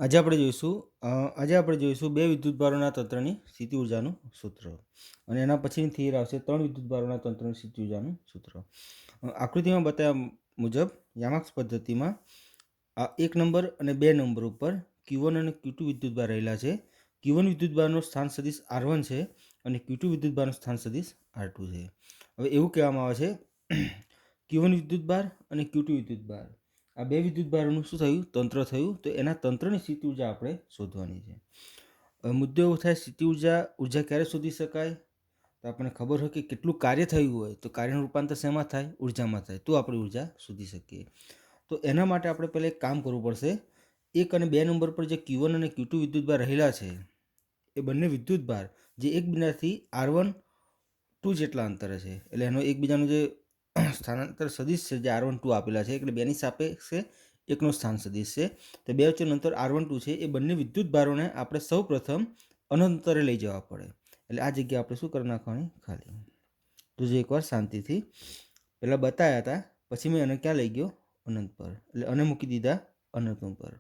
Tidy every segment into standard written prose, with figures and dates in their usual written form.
આજે આપણે જોઈશું બે વિદ્યુતભારોના તંત્રની સ્થિતિ ઉર્જાનું સૂત્ર અને એના પછીની થિયરી આવશે ત્રણ વિદ્યુતભારોના તંત્રની સ્થિતિ ઉર્જાનું સૂત્ર. આકૃતિમાં બતાવ્યા મુજબ યામાક્સ પદ્ધતિમાં આ 1 નંબર અને 2 નંબર ઉપર Q1 અને Q2 વિદ્યુતભાર રહેલા છે. Q1 વિદ્યુતભારનો સ્થાન સદિશ R1 છે અને Q2 વિદ્યુતભારનો સ્થાન સદિશ R2 છે. હવે એવું કહેવામાં આવે છે Q1 વિદ્યુતભાર અને Q2 વિદ્યુતભાર આ બે વિદ્યુતભારોનું શું થયું? તંત્ર થયું. તો એના તંત્રની સ્થિતિ ઉર્જા આપણે શોધવાની છે. મુદ્દો એવો થાય, સ્થિતિ ઉર્જા ક્યારે શોધી શકાય? તો આપણને ખબર હોય કે કેટલું કાર્ય થયું હોય તો કાર્યનું રૂપાંતર શેમાં થાય? ઉર્જામાં થાય, તો આપણે ઉર્જા શોધી શકીએ. તો એના માટે આપણે પહેલાં એક કામ કરવું પડશે. 1 અને 2 નંબર પર જે Q1 અને Q2 વિદ્યુતભાર રહેલા છે એ બંને વિદ્યુતભાર જે એકબીજાથી R1 જેટલા અંતરે છે, એટલે એનો એકબીજાનું જે સ્થાનાંતર સદિશ છે જે R12 આપેલા છે, એટલે બેની સાપેક્ષે એકનો સ્થાન સદિશ છે. તો બે વચ્ચેનું અંતર R12 છે. એ બંને વિદ્યુતભારોને આપણે સૌ પ્રથમ અનંતરે લઈ જવા પડે. એટલે આ જગ્યા આપણે શું કરી નાખવાની? ખાલી. તો જે એકવાર શાંતિથી પહેલાં બતાવ્યા હતા, પછી મેં એને ક્યાં લઈ ગયો? અનંત પર. એટલે અને મૂકી દીધા અનંત ઉપર.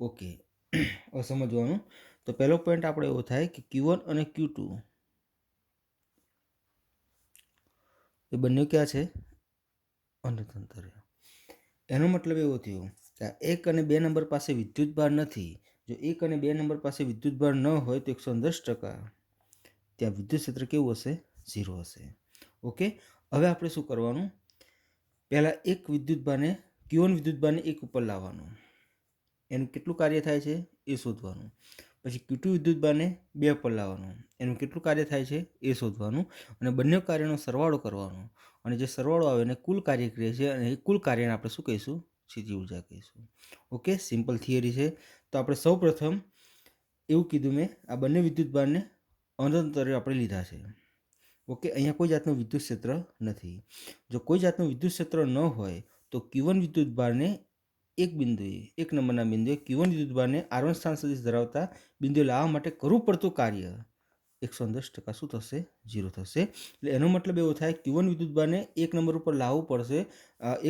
ઓકે, હવે સમજવાનું. તો પહેલો પોઈન્ટ આપણે એવો થાય કે Q1 અને Q2 એ બંને ક્યાં છે? અનંત અંતરે. એનો મતલબ એવો થયો કે 1 અને 2 નંબર પાસે વિદ્યુતભાર નથી. જો 1 અને 2 નંબર પાસે વિદ્યુતભાર ન હોય તો 110% ત્યાં વિદ્યુત ક્ષેત્ર કેવું હશે? 0 હશે. ઓકે, હવે આપણે શું કરવાનું? પહેલાં એક વિદ્યુતભારને Q1 વિદ્યુતભારને 1 ઉપર લાવવાનું, એનું કેટલું કાર્ય થાય છે એ શોધવાનું. પછી Q2 વિદ્યુતભારને 2 ઉપર લાવવાનું, એનું કેટલું કાર્ય થાય છે એ શોધવાનું. અને બંને કાર્યનો સરવાળો કરવાનો, અને જે સરવાળો આવે એને કુલ કાર્ય કહે છે, અને એ કુલ કાર્યને આપણે શું કહીશું? સ્થિતિ ઉર્જા કહીશું. ઓકે, સિમ્પલ થિયરી છે. તો આપણે સૌ પ્રથમ એવું કીધું મેં, આ બંને વિદ્યુતભારને અનંતરે આપણે લીધા છે. ઓકે, અહીંયા કોઈ જાતનું વિદ્યુત ક્ષેત્ર નથી. જો કોઈ જાતનું વિદ્યુત ક્ષેત્ર ન હોય તો Q1 વિદ્યુતભારને એક નંબરના બિંદુએ Q1 વિદ્યુતભારને R1 સ્થાન સદિશ ધરાવતા બિંદુએ લાવવા માટે કરવું પડતું કાર્ય 110% શું થશે? 0 થશે. એટલે એનો મતલબ એવો થાય Q1 વિદ્યુતભારને 1 નંબર ઉપર લાવવું પડશે.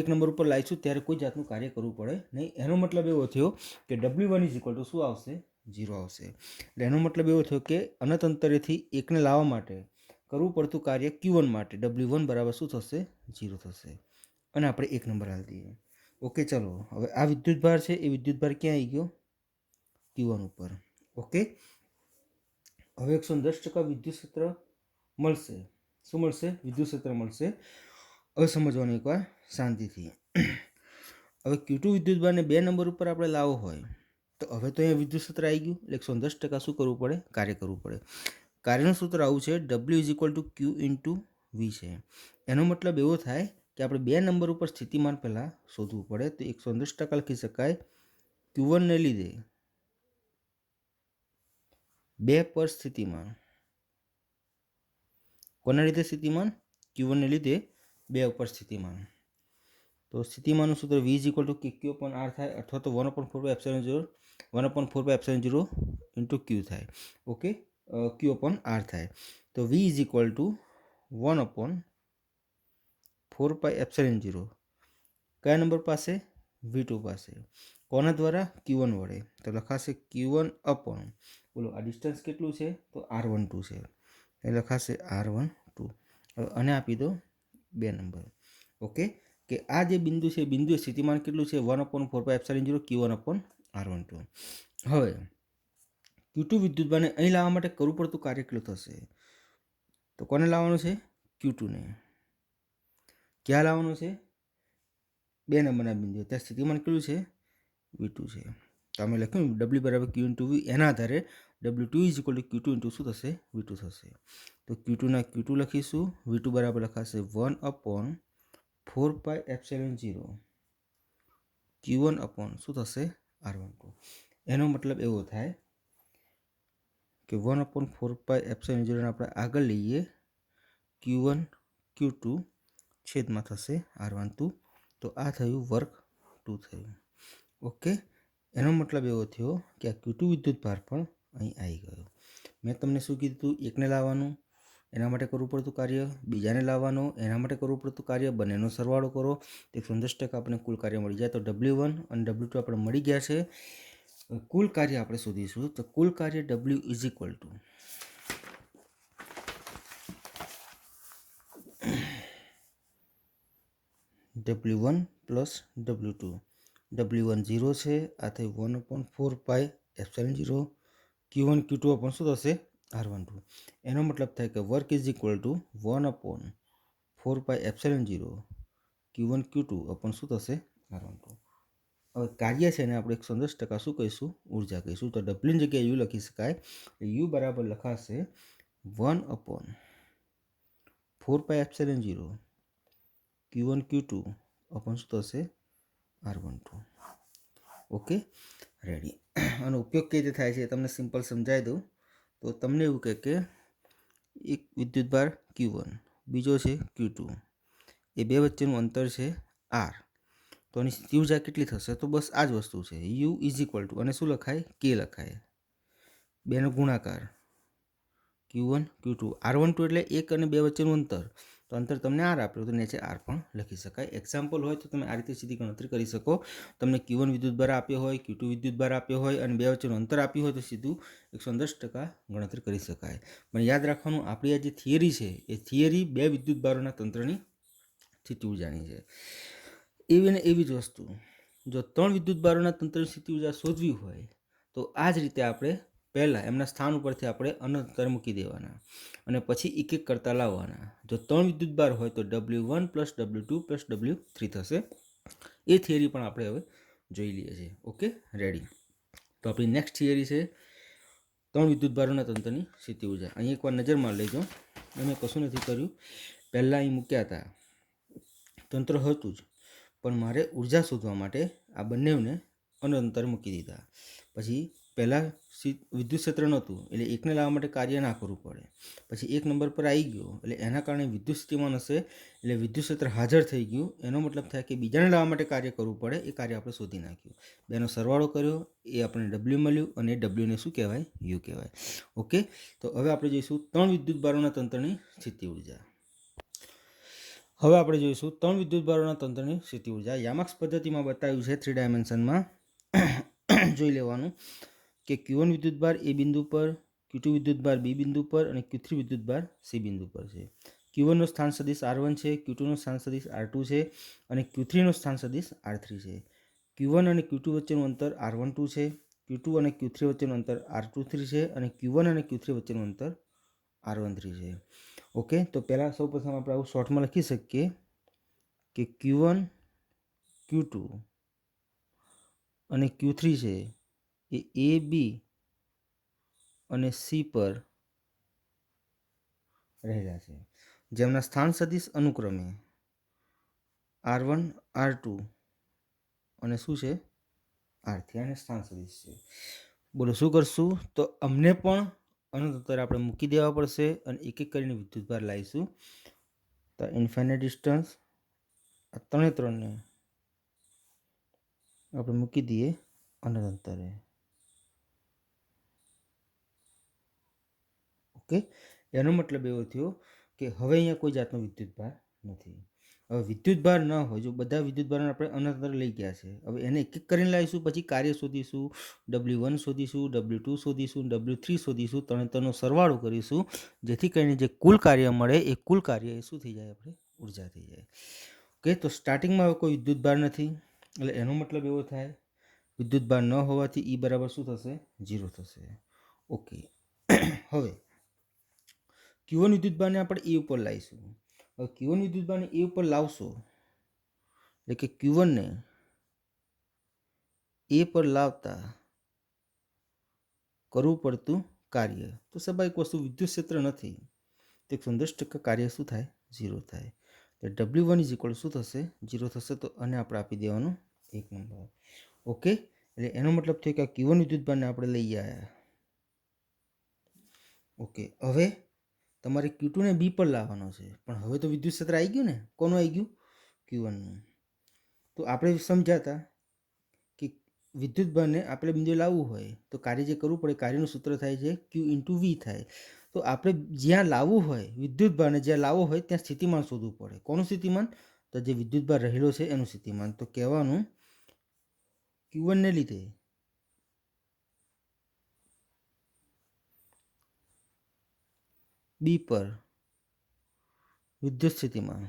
1 નંબર ઉપર લાવીશું ત્યારે કોઈ જાતનું કાર્ય કરવું પડે નહીં. એનો મતલબ એવો થયો કે W1 શું આવશે? 0 આવશે. એટલે એનો મતલબ એવો થયો કે અનંત અંતરેથી 1ને લાવવા માટે કરવું પડતું કાર્ય Q1 માટે W1 બરાબર શું થશે? 0 થશે. અને આપણે 1 નંબર આપી દઈએ. ઓકે, ચલો હવે આ વિદ્યુતભાર છે એ વિદ્યુતભાર ક્યાં આવી ગયો? Q1 ઉપર. ઓકે, હવે 110% વિદ્યુત ક્ષેત્ર મળશે. શું મળશે? વિદ્યુત ક્ષેત્ર મળશે. હવે સમજવાનું એકવાર શાંતિથી. હવે Q2 વિદ્યુતભારને 2 નંબર ઉપર આપણે લાવવો હોય તો હવે તો અહીંયા વિદ્યુત ક્ષેત્ર આવી ગયું. એટલે 110% શું કરવું પડે? કાર્ય કરવું પડે. કાર્યનું સૂત્ર આવું છે, W Q × V છે. એનો મતલબ એવો થાય કે આપણે 2 નંબર ઉપર સ્થિતિમાન પહેલાં શોધવું પડે. તો 110% લખી શકાય Q1 ને લીધે 2 પર સ્થિતિમાન. કોના લીધે સ્થિતિમાન? Q1 ને લીધે 2 ઉપર સ્થિતિમાન. તો સ્થિતિમાનનું સૂત્ર V = KQ/R થાય, અથવા તો 1/4πε0 × Q થાય. ઓકે, Q/R થાય. તો V = 1/4πε0 કયા નંબર પાસે? V2 પાસે. કોના દ્વારા? Q1 વડે. તો લખાશે Q1 અપોન, બોલો આ ડિસ્ટન્સ કેટલું છે? તો R12 છે. એ લખાશે R12. હવે અને આપી દો 2 નંબર. ઓકે, કે આ જે બિંદુ છે બિંદુએ સ્થિતિમાન કેટલું છે? 1/4πε0 Q1/R12. હવે Q2 વિદ્યુતભારને અહીં લાવવા માટે કરવું પડતું કાર્ય કેટલું થશે? તો કોને લાવવાનું છે? Q2 ને. ક્યાં લાવવાનું છે? 2 નંબરના બિંદુએ. ત્યાં સ્થિતિમાન કેટલું છે? V2 છે. તો અમે લખ્યું W = Q × V. એના આધારે W2 = Q2 × શું થશે? V2 થશે. તો Q2 ના Q2 લખીશું. V2 બરાબર લખાશે 1/4πε0 Q1 શું થશે? R12. એનો મતલબ એવો થાય કે 1/4πε0 આપણે આગળ લઈએ, Q1 Q2 છેદમાં થશે R12. તો આ થયું વર્ગ 2 થયું. ઓકે, એનો મતલબ એવો થયો કે આ Q2 વિદ્યુતભાર પણ અહીં આવી ગયો. મેં તમને શું કીધું? એકને લાવવાનું, એના માટે કરવું પડતું કાર્ય. બીજાને લાવવાનો, એના માટે કરવું પડતું કાર્ય. બંનેનો સરવાળો કરો તો 110% આપણે કુલ કાર્ય મળી જાય. તો W1 અને W2 આપણે મળી ગયા છે. કુલ કાર્ય આપણે શોધીશું. તો કુલ કાર્ય W is equal two W1 plus W2. W1 0 છે, આ થઈ 1/4πε0. Q1 Q2 અપોન શું થશે R12. એનો મતલબ થાય કે work is equal to 1/4πε0 Q1 Q2 upon શું થશે R12. હવે કાર્ય છે ને આપણે 110% શું કહીશું ઉર્જા કહીશું. તો W ની જગ્યાએ U લખી શકાય. U બરાબર લખાશે 1/4πε0 Q1 Q2 અપોન શું થશે R12. Okay, ready. આનો ઉપયોગ કઈ રીતે થાય છે તમને સિમ્પલ સમજાવી દઉં. તો તમને એવું કહે કે એક વિદ્યુતભાર Q1, બીજો છે Q2, એ બે વચ્ચેનું અંતર છે R. તો આની સ્થિતિ ઉર્જા કેટલી થશે? તો બસ આ જ વસ્તુ છે. U ઇઝ ઇક્વલ ટુ, અને શું લખાય? K લખાય, બેનો ગુણાકાર Q1 Q2. R12 એટલે એક અને બે વચ્ચેનું અંતર. તો અંતર તમને R આપ્યું તો નીચે R પણ લખી શકાય. એક્ઝામ્પલ હોય તો તમે આ રીતે સીધી ગણતરી કરી શકો. તમને Q1 વિદ્યુતભાર આપ્યો હોય, Q2 વિદ્યુતભાર આપ્યો હોય અને બે વચ્ચેનું અંતર આપ્યું હોય તો સીધું 110% ગણતરી કરી શકાય. પણ યાદ રાખવાનું, આપણી આ જે થિયરી છે એ થિયરી બે વિદ્યુતભારોના તંત્રની સ્થિતિ ઉર્જાની છે. એવી ને એવી જ વસ્તુ, જો ત્રણ વિદ્યુતભારોના તંત્રની સ્થિતિ ઉર્જા શોધવી હોય તો આ જ રીતે આપણે પહેલાં એમના સ્થાન ઉપરથી આપણે અનંતર મૂકી દેવાના અને પછી એક એક કરતાં લાવવાના. જો ત્રણ વિદ્યુતભાર હોય તો W1 plus W2 plus W3 થશે. એ થિયરી પણ આપણે હવે જોઈ લઈએ છીએ. Okay, ready. તો આપણી નેક્સ્ટ થિયરી છે ત્રણ વિદ્યુતભારોના તંત્રની સ્થિતિ ઉર્જા. અહીં એકવાર નજર મારી લેજો. અમે કશું નથી કર્યું. પહેલાં અહીં મૂક્યા હતા, તંત્ર હતું જ, પણ મારે ઉર્જા શોધવા માટે આ બંનેને અનંતર મૂકી દીધા. પછી પહેલાં વિદ્યુત ક્ષેત્ર નહોતું એટલે એકને લાવવા માટે કાર્ય ના કરવું પડે. પછી એક નંબર પર આવી ગયો એટલે એના કારણે વિદ્યુત સ્થિતિમાન હશે એટલે વિદ્યુત ક્ષેત્ર હાજર થઈ ગયું. એનો મતલબ થાય કે બીજાને લાવવા માટે કાર્ય કરવું પડે. એ કાર્ય આપણે શોધી નાખ્યું. બેનો સરવાળો કર્યો, એ આપણે W મળ્યું અને એ Wને શું કહેવાય? U કહેવાય. ઓકે, તો હવે આપણે જોઈશું ત્રણ વિદ્યુતભારોના તંત્રની સ્થિતિ ઉર્જા. હવે આપણે જોઈશું ત્રણ વિદ્યુતભારોના તંત્રની સ્થિતિ ઉર્જા. યામાક્સ પદ્ધતિમાં બતાવ્યું છે 3 ડાયમેન્શનમાં. જોઈ લેવાનું કે Q1 વિદ્યુતભાર A બિંદુ પર, Q2 વિદ્યુતભાર B બિંદુ પર અને Q3 વિદ્યુતભાર C બિંદુ પર છે. Q1 નો સ્થાન સદિશ R1 છે, Q2 નો સ્થાન સદિશ R2 છે અને Q3 નો સ્થાન સદિશ R3 છે. Q1 અને Q2 વચ્ચેનું અંતર R12 છે, Q2 અને Q3 વચ્ચેનું અંતર R23 છે અને Q1 અને Q3 વચ્ચેનું અંતર R13 છે. ઓકે, તો પહેલાં સૌપ્રથમ આપણે આવું શોર્ટમાં લખી શકીએ કે Q1 Q2 અને Q3 છે એ A, B અને C પર રહેલા છે, જેમના સ્થાન સદિશ અનુક્રમે R1 R2 અને શું છે R3. અને સ્થાન સદિશ છે. બોલો શું કરશું? તો અમને પણ અનંત અંતરે આપણે મૂકી દેવા પડશે અને એક એક કરીને વિદ્યુતભાર લાવીશું. તો ઇન્ફાઇનાઇટ ડિસ્ટન્સ આ ત્રણને આપણે મૂકી દઈએ અનંત અંતરે. ઓકે, એનો મતલબ એવો થયો કે હવે અહીંયા કોઈ જાતનો વિદ્યુતભાર નથી. હવે વિદ્યુતભાર ન હોય, જો બધા વિદ્યુતભારને આપણે અનંત અંતરે લઈ ગયા છે, હવે એને એક એક કરીને લાવીશું. પછી કાર્ય શોધીશું, W1 શોધીશું, W2 શોધીશું, W3 શોધીશું, ત્રણનો સરવાળો કરીશું, જેથી કરીને જે કુલ કાર્ય મળે એ કુલ કાર્ય એ શું થઈ જાય? આપણે ઉર્જા થઈ જાય. ઓકે, તો સ્ટાર્ટિંગમાં હવે કોઈ વિદ્યુતભાર નથી એટલે એનો મતલબ એવો થાય વિદ્યુતભાર ન હોવાથી E બરાબર શું થશે? 0 થશે. ઓકે, હવે Q1 વિદ્યુતભારને આપણે E ઉપર લાવીશું. હવે Q1 વિદ્યુતભારને E ઉપર લાવશો એટલે કે Q1 ને A પર લાવતા કરવું પડતું કાર્ય. તો સ્વાભાવિક વસ્તુ, વિદ્યુત ક્ષેત્ર નથી તો 110% કાર્ય શું થાય? 0 થાય. તો W1 ઇઝ ઇક્વલ શું થશે? 0 થશે. તો અને આપણે આપી દેવાનું 1 નંબર. ઓકે, એટલે એનો મતલબ થયો કે આ Q1 વિદ્યુતભારને આપણે લઈ આવ્યા. ઓકે, હવે તમારે Q2 ને B પર લાવવાનો છે, પણ હવે તો વિદ્યુત ક્ષેત્ર આવી ગયું ને. કોનું આવી ગયું? Q1 નું. તો આપણે સમજ્યા હતા કે વિદ્યુતભારને આપણે બિંદુએ લાવવું હોય તો કાર્ય જે કરવું પડે, કાર્યનું સૂત્ર થાય છે Q × V થાય. તો આપણે જ્યાં લાવવું હોય વિદ્યુતભારને, જ્યાં લાવવો હોય ત્યાં સ્થિતિમાન શોધવું પડે. કોનું સ્થિતિમાન? તો જે વિદ્યુતભાર રહેલો છે એનું સ્થિતિમાન. તો કહેવાનું Q1 ને લીધે બી પર વિદ્યુત સ્થિતિમાન.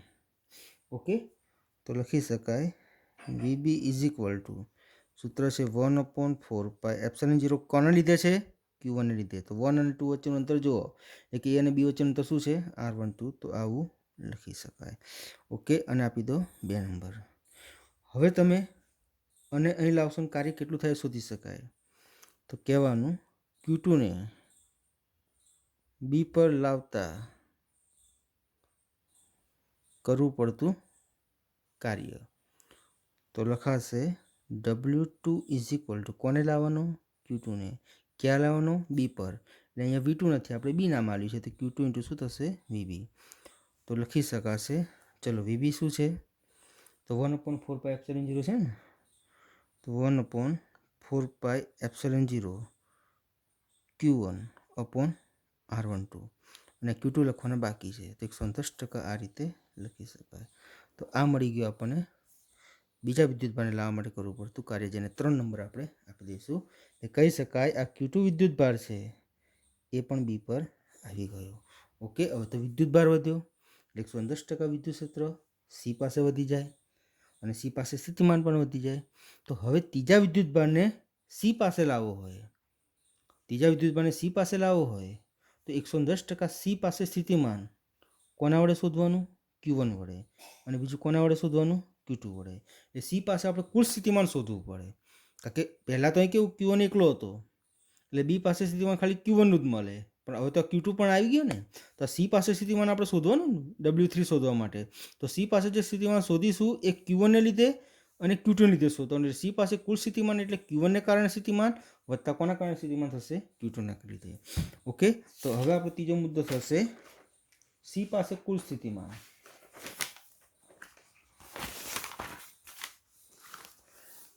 ઓકે, તો લખી શકાય વીબી ઇઝ ઇક્વલ ટુ, સૂત્ર છે 1/4πε0. કોને લીધે છે? Q1 ને લીધે. તો 1 અને 2 વચ્ચેનું અંતર જુઓ, એક એ અને બી વચ્ચેનું અંતર શું છે? R12. તો આવું લખી શકાય. ઓકે, અને આપી દો 2 નંબર. હવે તમે અને અહીં લાવશો ને કાર્ય કેટલું થાય શોધી શકાય. તો કહેવાનું Q2 ને બી પર લાવતા કરવું પડતું કાર્ય. તો લખાશે W2 ઇઝ ઇક્વલ ટુ, કોને લાવવાનો? Q2 ને. ક્યાં લાવવાનો? બી પર. એટલે અહીંયા V2 નથી, આપણે બી નામ આપ્યું છે, તો Q2 ઇન્ટુ શું થશે? VB. તો લખી શકાશે, ચલો VB શું છે? તો 1/4πε0 છે ને, તો 1/4πε0 Q1 અપોન R12, અને Q2 લખવાના બાકી છે, તો 110% આ રીતે લખી શકાય. તો આ મળી ગયું આપણને બીજા વિદ્યુતભારને લાવવા માટે કરવું પડતું કાર્ય, જેને 3 નંબર આપણે આપી દઈશું. એ કહી શકાય આ Q2 વિદ્યુતભાર છે એ પણ બી પર આવી ગયો. ઓકે, હવે તો વિદ્યુતભાર વધ્યો, 110% વિદ્યુત ક્ષેત્ર સી પાસે વધી જાય, અને સી પાસે સ્થિતિમાન પણ વધી જાય. તો હવે ત્રીજા વિદ્યુતભારને સી પાસે લાવવો હોય, તો 110% સી પાસે સ્થિતિમાન કોના વડે શોધવાનું? Q1 વડે. અને બીજું કોના વડે શોધવાનું? Q2 વડે. એ સી પાસે આપણે કુલ સ્થિતિમાન શોધવું પડે, કારણ કે પહેલાં તો અહીં કેવું Q1 એકલો હતો, એટલે બી પાસે સ્થિતિમાન ખાલી Q1 નું જ મળે. પણ હવે તો Q2 પણ આવી ગયો ને, તો સી પાસે સ્થિતિમાન આપણે શોધવાનું ને W3 શોધવા માટે. તો સી પાસે જે સ્થિતિમાન શોધીશું એ Q1 ને લીધે અને Q2 ને લીધે શોધવાનું. સી પાસે કુલ સ્થિતિમાન એટલે Q1 ને કારણે સ્થિતિમાન વત્તા કોના કારણે સ્થિતિમાન થશે? Q2 ના લીધે. ઓકે, તો હવે આપણો ત્રીજો મુદ્દો થશે સી પાસે કુલ સ્થિતિમાન.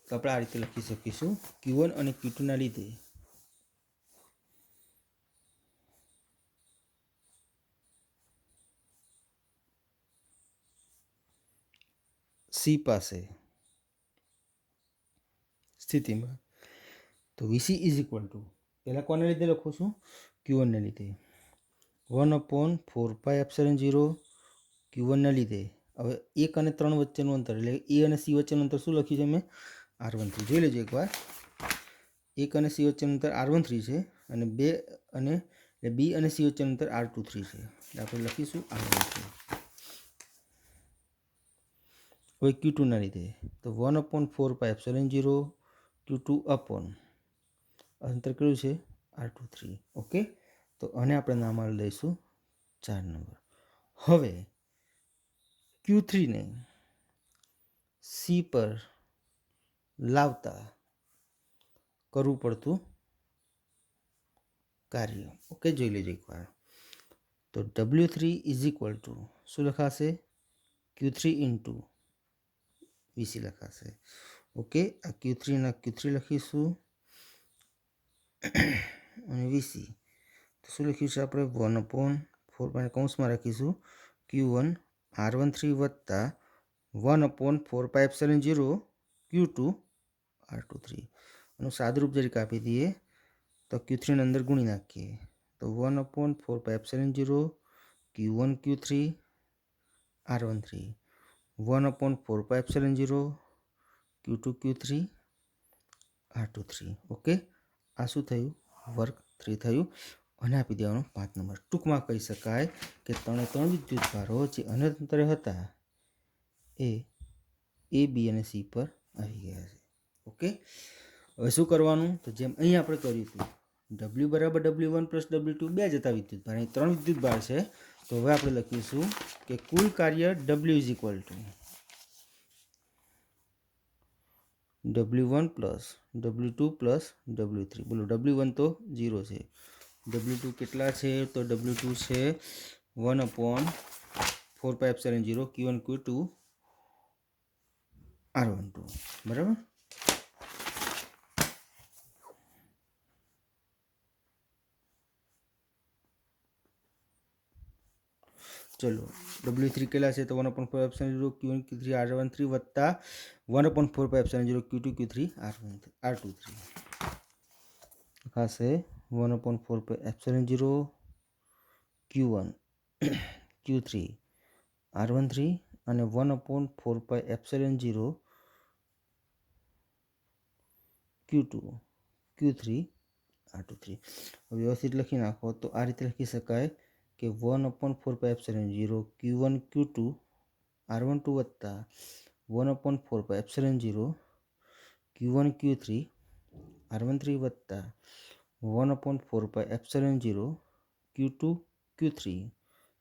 તો આપણે આ રીતે લખી શકીશું, Q1 અને Q2 ના લીધે સી પાસે સ્થિતિમાન. તો VC ઇઝ ઇક્વલ ટુ, પહેલાં કોને લીધે લખું છું? Q1 ને લીધે. 1/4πε0 Q1 ને લીધે. હવે 1 અને 3 વચ્ચેનું અંતર, એટલે એ અને સી વચ્ચેનું અંતર શું લખ્યું છે મેં? R13. જોઈ લેજો એકવાર, 1 અને સી વચ્ચેનું અંતર R13 છે, અને 2 અને એટલે બી અને સી વચ્ચેનું અંતર R23 છે, એટલે આપણે લખીશું R13. હવે Q2 ના લીધે, તો 1/4πε0 Q2 અપોન અંતર કેટલું છે? R23. ઓકે, તો આને આપણે નામ આપી દઈશું 4 નંબર. હવે Q3 ને સી પર લાવતા કરવું પડતું કાર્ય. ઓકે, જોઈ લેજો એકવાર. તો W3 ઇઝ ઇક્વલ ટુ શું લખાશે? Q3 ઇન્ટુ VC લખાશે. ઓકે, આ Q3 ના Q3 લખીશું, અને VC તો શું લખ્યું છે આપણે? 1/4 કૌંસમાં રાખીશું Q1 R13 વત્તા 1/4πε0 Q2 R23. એનું સાદુરૂપ જરીક આપી દઈએ, તો Q3 ને અંદર ગુણી નાખીએ, તો 1/4πε0 Q1 Q3 R13 1/4πε0 Q2 Q3 R23. Okay, આ શું થયું? વર્ગ 3 થયું, અને આપી દેવાનું 5 નંબર. ટૂંકમાં કહી શકાય કે 3 વિદ્યુતભારો જે અનંતરે હતા એ A, B અને C પર આવી ગયા છે. ઓકે, હવે શું કરવાનું? તો જેમ અહીં આપણે કર્યું હતું, W બરાબર W1 પ્લસ W2 બે જતા વિદ્યુતભાર, અહીં 3 વિદ્યુતભાર છે, તો હવે આપણે લખીશું કે કુલ કાર્ય W is equal two W1 plus W2 plus W3. બોલો, W1 તો 0 છે, W2 કેટલા છે? તો W2 છે 1/4πε0 Q1 Q2 R12. બરાબર. ચલો, W3 કેટલા છે? તો 1/4πε0 Q1 Q3 R13 વત્તા 1/4πε0 Q2 Q3 R23. ખાશે 1/4πε0 Q1 Q3 R13 અને 1/4πε0 Q2 Q3 R23. વ્યવસ્થિત લખી નાખો તો આ રીતે લખી શકાય કે 1/4πε0 Q1 Q2 R12 વત્તા 1/4πε0 Q1 Q3 R13 વત્તા 1/4πε0 Q2 Q3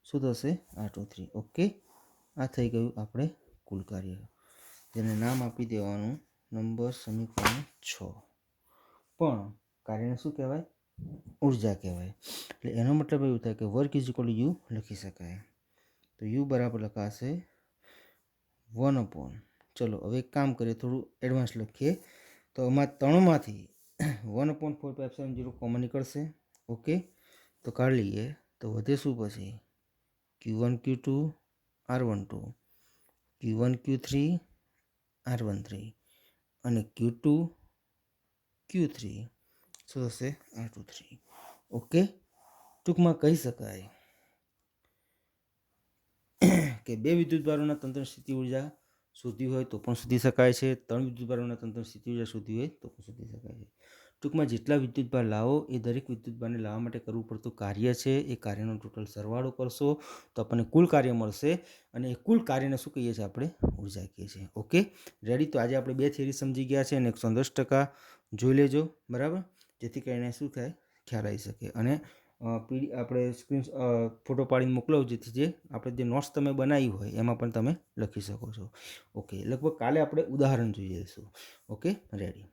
શું થશે R23. ઓકે, આ થઈ ગયું આપણે કુલ કાર્ય, જેને નામ આપી દેવાનું નંબર સમીકરણ 6. પણ કાર્યને શું કહેવાય? ઉર્જા કહેવાય. એટલે એનો મતલબ એવું થાય કે વર્ક ઇઝ ઇક્વલ યુ લખી શકાય. તો યુ બરાબર લખાશે 1/, ચલો હવે એક કામ કરીએ, થોડું એડવાન્સ લખીએ. તો આમાં 3માંથી 1/4πε0 કોમન નીકળશે. ઓકે, તો કાઢી લઈએ. તો વધે શું પછી? Q1 Q2 R12 Q1 Q3 R13 અને Q2 Q3 શું થશે R23. ઓકે, ટૂંકમાં કહી શકાય કે 2 વિદ્યુતભારોના તંત્ર સ્થિતિ ઉર્જા શોધવી હોય તો પણ શોધી શકાય છે, 3 વિદ્યુતભારોના તંત્ર સ્થિતિ ઉર્જા શોધવી હોય તો પણ શોધી શકાય છે. ટૂંકમાં જેટલા વિદ્યુતભાર લાવો એ દરેક વિદ્યુતભારને લાવવા માટે કરવું પડતું કાર્ય છે. એ કાર્યનો ટોટલ સરવાળો કરશો તો આપણને કુલ કાર્ય મળશે અને એ કુલ કાર્યને શું કહીએ છીએ? આપણે ઉર્જા કહીએ છીએ. Okay, ready. તો આજે આપણે 2 થિયરી સમજી ગયા છે અને 110% જોઈ લેજો, બરાબર, જેથી કરીને શું થાય, ખ્યાલ આવી શકે. અને આપણે સ્ક્રીન ફોટો પાડીને મોકલો, જેથી જે આપણે જે નોટ્સ તમે બનાવી હોય એમાં પણ તમે લખી શકો છો. ઓકે, લગભગ કાલે આપણે ઉદાહરણ જોઈ લઈશું. Okay, ready.